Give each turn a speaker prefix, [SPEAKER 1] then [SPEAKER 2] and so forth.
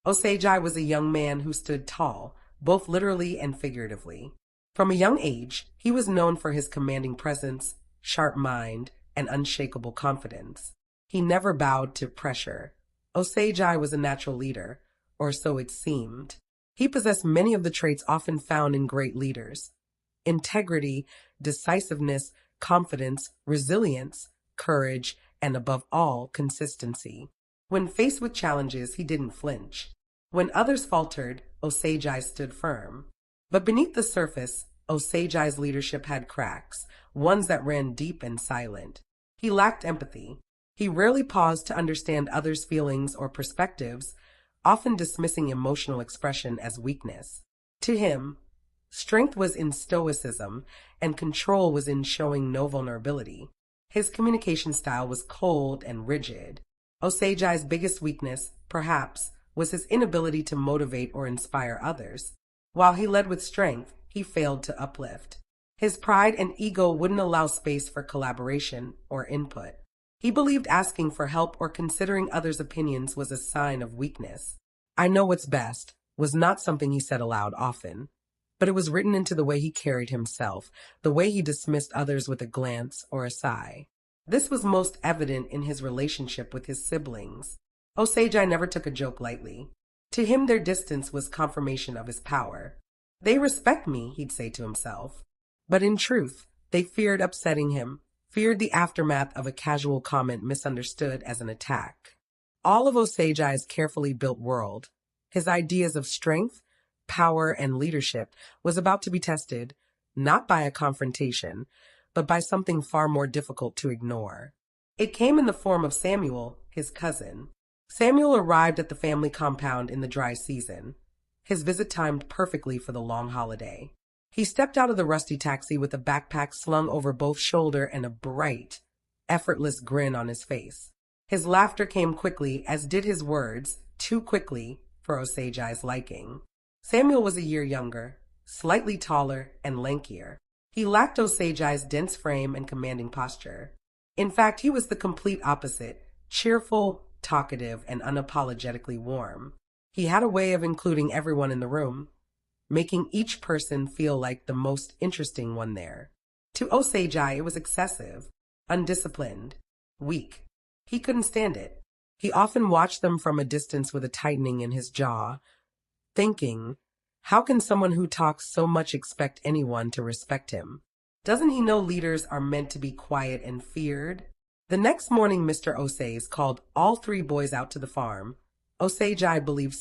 [SPEAKER 1] Osage was a young man who stood tall, both literally and figuratively. From a young age, he was known for his commanding presence, sharp mind, and unshakable confidence. He never bowed to pressure. Osage was a natural leader, or so it seemed. He possessed many of the traits often found in great leaders: integrity, decisiveness, confidence, resilience, courage, and above all, consistency. When faced with challenges, he didn't flinch. When others faltered, Osage stood firm. But beneath the surface, Osage's leadership had cracks, ones that ran deep and silent. He lacked empathy. He rarely paused to understand others' feelings or perspectives, often dismissing emotional expression as weakness. To him, strength was in stoicism, and control was in showing no vulnerability. His communication style was cold and rigid. Osage's biggest weakness, perhaps, was his inability to motivate or inspire others. While he led with strength, he failed to uplift. His pride and ego wouldn't allow space for collaboration or input. He believed asking for help or considering others' opinions was a sign of weakness. "I know what's best" was not something he said aloud often, but it was written into the way he carried himself, the way he dismissed others with a glance or a sigh. This was most evident in his relationship with his siblings. Osage never took a joke lightly. To him, their distance was confirmation of his power. "They respect me," he'd say to himself. But in truth, they feared upsetting him, feared the aftermath of a casual comment misunderstood as an attack. All of Osage's carefully built world, his ideas of strength, power, and leadership, was about to be tested, not by a confrontation, but by something far more difficult to ignore. It came in the form of Samuel, his cousin. Samuel arrived at the family compound in the dry season. His visit timed perfectly for the long holiday. He stepped out of the rusty taxi with a backpack slung over both shoulders and a bright, effortless grin on his face. His laughter came quickly, as did his words, too quickly for Osage's liking. Samuel was a year younger, slightly taller, and lankier. He lacked Osage's dense frame and commanding posture. In fact, he was the complete opposite: cheerful, talkative, and unapologetically warm. He had a way of including everyone in the room, making each person feel like the most interesting one there. To Osage, it was excessive, undisciplined, weak. He couldn't stand it. He often watched them from a distance with a tightening in his jaw, thinking, how can someone who talks so much expect anyone to respect him? Doesn't he know leaders are meant to be quiet and feared? The next morning, Mr. Osage called all three boys out to the farm. Osage believed